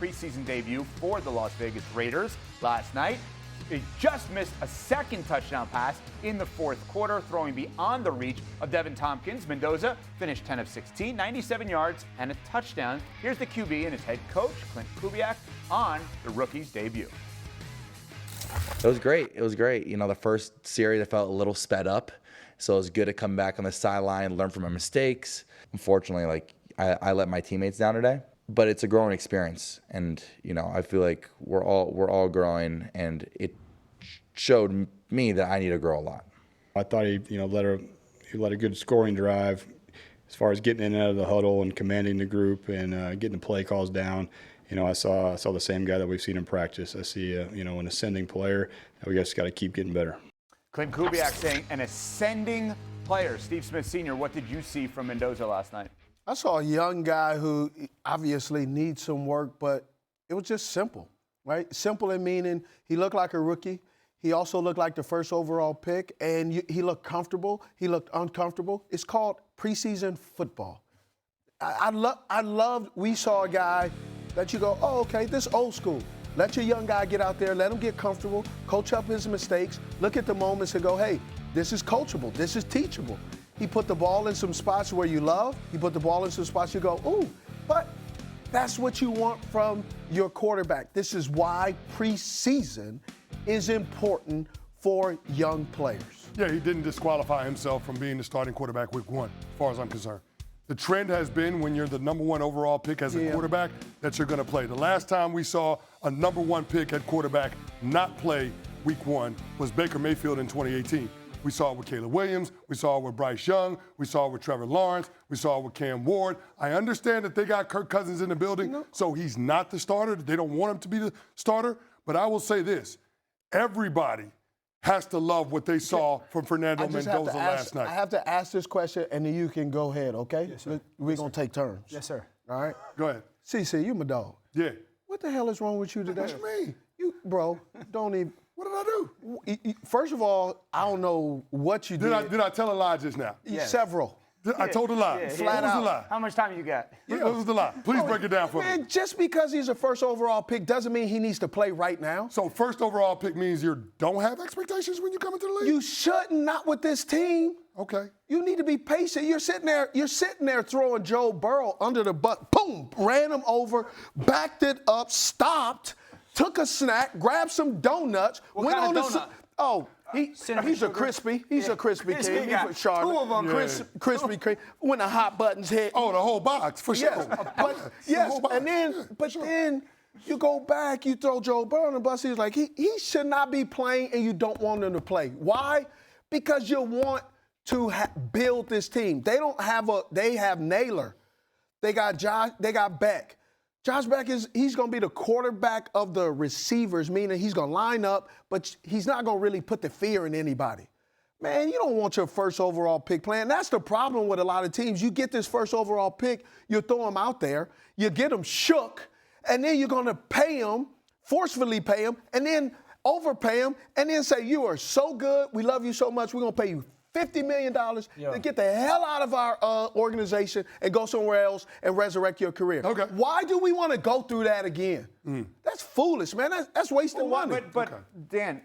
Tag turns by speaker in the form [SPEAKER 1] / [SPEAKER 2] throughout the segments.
[SPEAKER 1] preseason debut for the Las Vegas Raiders last night. He just missed a second touchdown pass in the fourth quarter, throwing beyond the reach of Devin Tompkins. Mendoza finished 10 of 16, 97 yards, and a touchdown. Here's the QB and his head coach, Clint Kubiak, on the rookie's debut.
[SPEAKER 2] It was great. It was great. You know, the first series I felt a little sped up, so it was good to come back on the sideline, learn from my mistakes. Unfortunately, I let my teammates down today, but it's a growing experience, and you know, I feel like we're all growing, and it showed me that I need to grow a lot.
[SPEAKER 3] I thought he led a good scoring drive as far as getting in and out of the huddle and commanding the group and getting the play calls down. You know, I saw the same guy that we've seen in practice. I see an ascending player. We just got to keep getting better.
[SPEAKER 1] Clint Kubiak saying an ascending player. Steve Smith Sr., what did you see from Mendoza last night?
[SPEAKER 4] I saw a young guy who obviously needs some work, but it was just simple, right? Simple in meaning he looked like a rookie. He also looked like the first overall pick, and he looked comfortable. He looked uncomfortable. It's called preseason football. I loved, we saw a guy that you go, oh, okay, this old school. Let your young guy get out there, let him get comfortable, coach up his mistakes, look at the moments and go, hey, this is coachable, this is teachable. He put the ball in some spots where you love. He put the ball in some spots you go, ooh, but that's what you want from your quarterback. This is why preseason is important for young players.
[SPEAKER 5] Yeah, he didn't disqualify himself from being the starting quarterback week one, as far as I'm concerned. The trend has been when you're the number one overall pick as a quarterback that you're going to play. The last time we saw a number one pick at quarterback not play week one was Baker Mayfield in 2018. We saw it with Caleb Williams. We saw it with Bryce Young. We saw it with Trevor Lawrence. We saw it with Cam Ward. I understand that they got Kirk Cousins in the building, so he's not the starter. They don't want him to be the starter. But I will say this. Everybody has to love what they saw from Fernando Mendoza last night.
[SPEAKER 4] I have to ask this question, and then you can go ahead, okay?
[SPEAKER 6] Yes, sir.
[SPEAKER 4] We're going to take turns.
[SPEAKER 6] Yes, sir.
[SPEAKER 4] All right?
[SPEAKER 5] Go ahead.
[SPEAKER 4] CC, you my dog.
[SPEAKER 5] Yeah.
[SPEAKER 4] What the hell is wrong with you today?
[SPEAKER 5] What you mean?
[SPEAKER 4] Bro, don't even.
[SPEAKER 5] What did I do?
[SPEAKER 4] First of all, I don't know what you did.
[SPEAKER 5] Did I tell a lie just now?
[SPEAKER 4] Yes. Several.
[SPEAKER 5] I told a lie.
[SPEAKER 4] Flat
[SPEAKER 5] What was
[SPEAKER 4] out.
[SPEAKER 5] the lie?
[SPEAKER 6] How much time you got?
[SPEAKER 5] What was the lie? Please break it down for me.
[SPEAKER 4] Man, just because he's a first overall pick doesn't mean he needs to play right now.
[SPEAKER 5] So first overall pick means you don't have expectations when you come into the league?
[SPEAKER 4] You shouldn't, not with this team.
[SPEAKER 5] Okay.
[SPEAKER 4] You need to be patient. You're sitting there throwing Joe Burrow under the butt. Boom, ran him over, backed it up, stopped, took a snack, grabbed some donuts,
[SPEAKER 6] What kind of donut?
[SPEAKER 4] He's a crispy. He's a crispy
[SPEAKER 6] He's
[SPEAKER 4] king.
[SPEAKER 6] got
[SPEAKER 4] He's a Charlotte.
[SPEAKER 6] two of them.
[SPEAKER 4] Crispy cream. When the hot buttons hit.
[SPEAKER 5] Oh, the whole box, for sure.
[SPEAKER 4] Yes, then you go back, you throw Joe Burrow on the bus. He's like, he should not be playing, and you don't want him to play. Why? Because you want to build this team. They have Naylor. They got Josh. They got Beck. Josh Beck he's going to be the quarterback of the receivers, meaning he's going to line up, but he's not going to really put the fear in anybody. Man, you don't want your first overall pick playing. That's the problem with a lot of teams. You get this first overall pick, you throw him out there, you get him shook, and then you're going to pay him, forcefully pay him, and then overpay him, and then say, you are so good, we love you so much, we're going to pay you $50 million to get the hell out of our organization and go somewhere else and resurrect your career.
[SPEAKER 5] Okay.
[SPEAKER 4] Why do we want to go through that again? That's foolish, man. That's wasting money.
[SPEAKER 1] But Dan,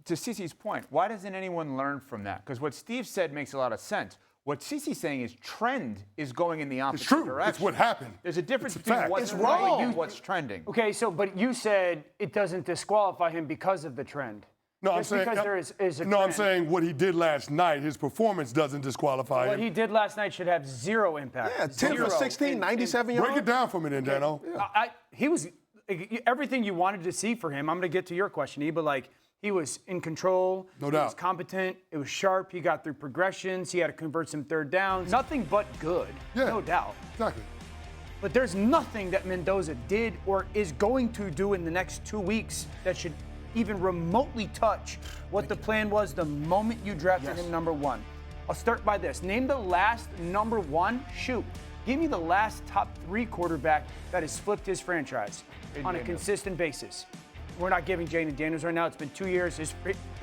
[SPEAKER 1] to CeCe's point, why doesn't anyone learn from that? Because what Steve said makes a lot of sense. What CeCe's saying is trend is going in the opposite direction.
[SPEAKER 5] It's what happened.
[SPEAKER 1] There's a difference
[SPEAKER 5] It's a
[SPEAKER 1] between
[SPEAKER 5] fact.
[SPEAKER 1] what's
[SPEAKER 4] It's
[SPEAKER 1] right
[SPEAKER 4] wrong.
[SPEAKER 1] and what's trending.
[SPEAKER 6] Okay, but you said it doesn't disqualify him because of the trend.
[SPEAKER 5] No,
[SPEAKER 6] Just because there is a
[SPEAKER 5] No, I'm
[SPEAKER 6] trend.
[SPEAKER 5] saying what he did last night, his performance doesn't disqualify
[SPEAKER 6] What
[SPEAKER 5] him.
[SPEAKER 6] he did last night should have zero impact.
[SPEAKER 4] Yeah, 10 for 16, 97 yards.
[SPEAKER 5] Break it down for me then, Dano.
[SPEAKER 6] He was everything you wanted to see for him. I'm going to get to your question, E, but he was in control.
[SPEAKER 5] No
[SPEAKER 6] He was
[SPEAKER 5] doubt.
[SPEAKER 6] competent. It was sharp. He got through progressions. He had to convert some third downs. Nothing but good.
[SPEAKER 5] Yeah.
[SPEAKER 6] No doubt.
[SPEAKER 5] Exactly.
[SPEAKER 6] But there's nothing that Mendoza did or is going to do in the next 2 weeks that should even remotely touch what the plan was the moment you drafted him number one. I'll start by this. Name the last number one. Give me the last top 3 quarterback that has flipped his franchise on a consistent basis. We're not giving Jane and Daniels right now. It's been 2 years. He's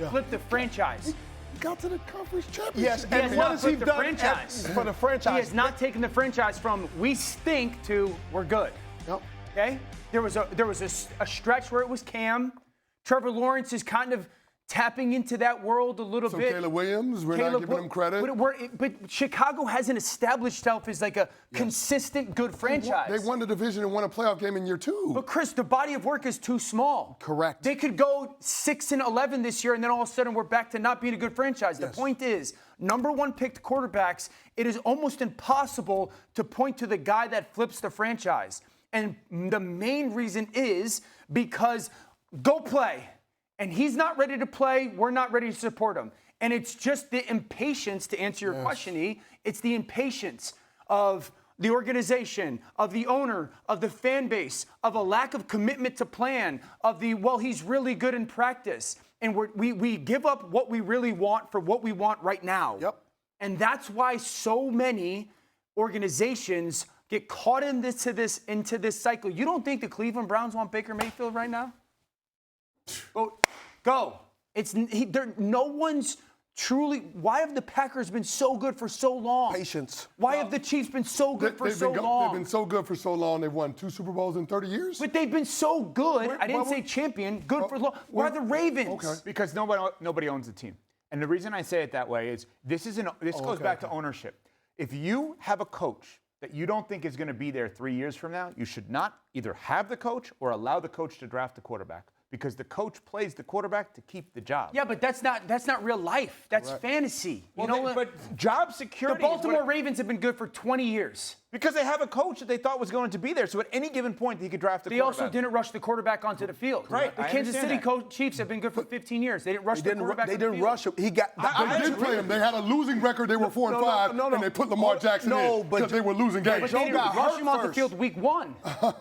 [SPEAKER 6] flipped the franchise.
[SPEAKER 5] He got to the conference championship.
[SPEAKER 4] Yes,
[SPEAKER 6] He has
[SPEAKER 4] and what
[SPEAKER 6] not
[SPEAKER 4] has he
[SPEAKER 6] flipped the
[SPEAKER 4] done
[SPEAKER 6] franchise.
[SPEAKER 4] for the franchise?
[SPEAKER 6] He has not taken the franchise from we stink to we're good.
[SPEAKER 4] Yep.
[SPEAKER 6] Okay? There was a stretch where it was Cam. Trevor Lawrence is kind of tapping into that world a little bit.
[SPEAKER 5] Caleb Williams, we're not giving him credit.
[SPEAKER 6] But Chicago hasn't established itself as like a consistent good franchise.
[SPEAKER 5] They won the division and won a playoff game in year 2.
[SPEAKER 6] But Chris, the body of work is too small.
[SPEAKER 4] Correct.
[SPEAKER 6] They could go 6-11 this year, and then all of a sudden we're back to not being a good franchise. The point is, number 1 picked quarterbacks, it is almost impossible to point to the guy that flips the franchise. And the main reason is because go play. And he's not ready to play. We're not ready to support him. And it's just the impatience, to answer your question, E. It's the impatience of the organization, of the owner, of the fan base, of a lack of commitment to plan, of the, well, he's really good in practice. And we give up what we really want for what we want right now.
[SPEAKER 4] Yep.
[SPEAKER 6] And that's why so many organizations get caught into this cycle. You don't think the Cleveland Browns want Baker Mayfield right now? Go. No one's truly. Why have the Packers been so good for so long?
[SPEAKER 4] Patience.
[SPEAKER 6] Why have the Chiefs been so good for so long?
[SPEAKER 5] They've been so good for so long. They've won 2 Super Bowls in 30 years.
[SPEAKER 6] But they've been so good. I didn't say champion. Good for long. Why are the Ravens?
[SPEAKER 5] Okay.
[SPEAKER 1] Because nobody owns the team. And the reason I say it that way is this goes back to ownership. If you have a coach that you don't think is going to be there 3 years from now, you should not either have the coach or allow the coach to draft the quarterback. Because the coach plays the quarterback to keep the job.
[SPEAKER 6] Yeah, but that's not real life. That's fantasy.
[SPEAKER 1] But job security.
[SPEAKER 6] The Baltimore Ravens have been good for 20 years.
[SPEAKER 1] Because they have a coach that they thought was going to be there. So at any given point, he could draft a quarterback.
[SPEAKER 6] They also didn't rush the quarterback onto the field.
[SPEAKER 1] Right.
[SPEAKER 6] The Kansas City Chiefs have been good for 15 years. They didn't rush the quarterback.
[SPEAKER 4] They didn't rush him. He got.
[SPEAKER 5] They did play him. They had a losing record. They were 4-5, and they put Lamar Jackson in because they were losing games.
[SPEAKER 6] But they didn't rush him off the field week 1.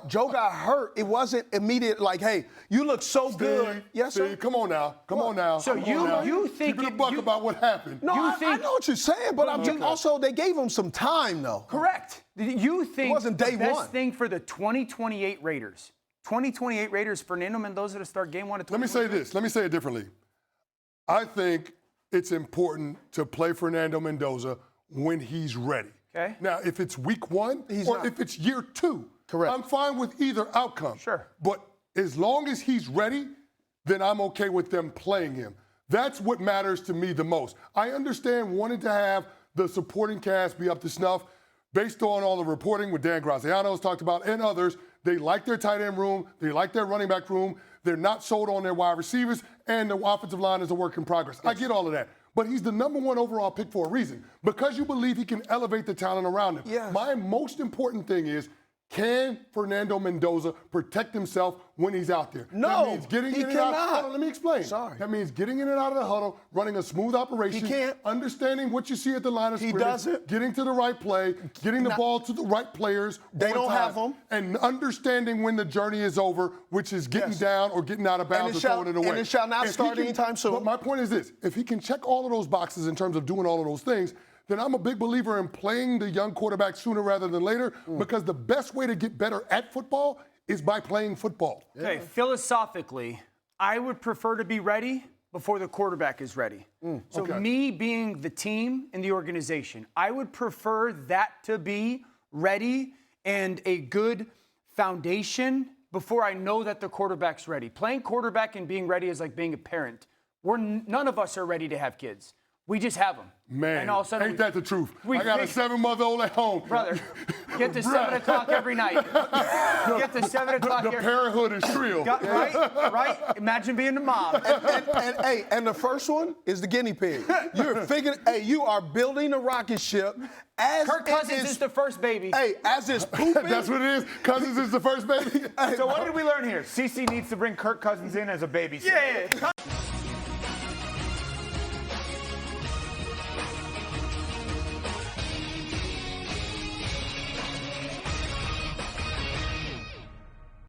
[SPEAKER 4] Joe got hurt. It wasn't immediate. Like, hey, you look so good. Yes, sir.
[SPEAKER 5] Come on now. Come on now.
[SPEAKER 6] So you think
[SPEAKER 5] keep it a buck about what happened?
[SPEAKER 4] No, I know what you're saying, but I'm just also they gave him some time though.
[SPEAKER 6] Correct. You think
[SPEAKER 4] it wasn't day
[SPEAKER 6] the best
[SPEAKER 4] one.
[SPEAKER 6] thing for the 2028 Raiders? 2028 Raiders, Fernando Mendoza to start game 1 of 2028?
[SPEAKER 5] Let me say this. Let me say it differently. I think it's important to play Fernando Mendoza when he's ready.
[SPEAKER 6] Okay.
[SPEAKER 5] Now, if it's week 1 if it's year 2,
[SPEAKER 4] correct.
[SPEAKER 5] I'm fine with either outcome.
[SPEAKER 6] Sure.
[SPEAKER 5] But as long as he's ready, then I'm okay with them playing him. That's what matters to me the most. I understand wanting to have the supporting cast be up to snuff. Based on all the reporting with Dan Graziano's talked about and others, they like their tight end room, they like their running back room, they're not sold on their wide receivers, and the offensive line is a work in progress. Yes. I get all of that. But he's the number 1 overall pick for a reason, because you believe he can elevate the talent around him.
[SPEAKER 4] Yes.
[SPEAKER 5] My most important thing is, can Fernando Mendoza protect himself when he's out there?
[SPEAKER 4] No,
[SPEAKER 5] that means getting
[SPEAKER 4] he
[SPEAKER 5] in and out.
[SPEAKER 4] cannot.
[SPEAKER 5] Hold on, let me explain.
[SPEAKER 4] Sorry.
[SPEAKER 5] That means getting in and out of the huddle, running a smooth operation.
[SPEAKER 4] He can't.
[SPEAKER 5] Understanding what you see at the line of scrimmage.
[SPEAKER 4] He doesn't.
[SPEAKER 5] Getting to the right play, getting the ball to the right players.
[SPEAKER 4] They don't
[SPEAKER 5] time,
[SPEAKER 4] have them.
[SPEAKER 5] And understanding when the journey is over, which is getting down or getting out of bounds or throwing it away.
[SPEAKER 4] And it shall not start anytime soon.
[SPEAKER 5] But my point is this. If he can check all of those boxes in terms of doing all of those things, then I'm a big believer in playing the young quarterback sooner rather than later, because the best way to get better at football is by playing football.
[SPEAKER 6] Okay, philosophically, I would prefer to be ready before the quarterback is ready. So me being the team and the organization, I would prefer that to be ready and a good foundation before I know that the quarterback's ready. Playing quarterback and being ready is like being a parent. None of us are ready to have kids. We just have them.
[SPEAKER 5] Man,
[SPEAKER 6] and all of a sudden
[SPEAKER 5] ain't that the truth? I got a 7-month-old at home.
[SPEAKER 6] Brother, get to 7 o'clock every night. Get to 7 o'clock
[SPEAKER 5] The parenthood is shrill.
[SPEAKER 6] Right? Imagine being the mom.
[SPEAKER 4] And the first one is the guinea pig. You are building a rocket ship. As
[SPEAKER 6] Kirk Cousins is the first baby.
[SPEAKER 4] As it's pooping.
[SPEAKER 5] That's what it is. Cousins is the first baby.
[SPEAKER 1] So what did we learn here? CC needs to bring Kirk Cousins in as a babysitter.
[SPEAKER 6] Yeah.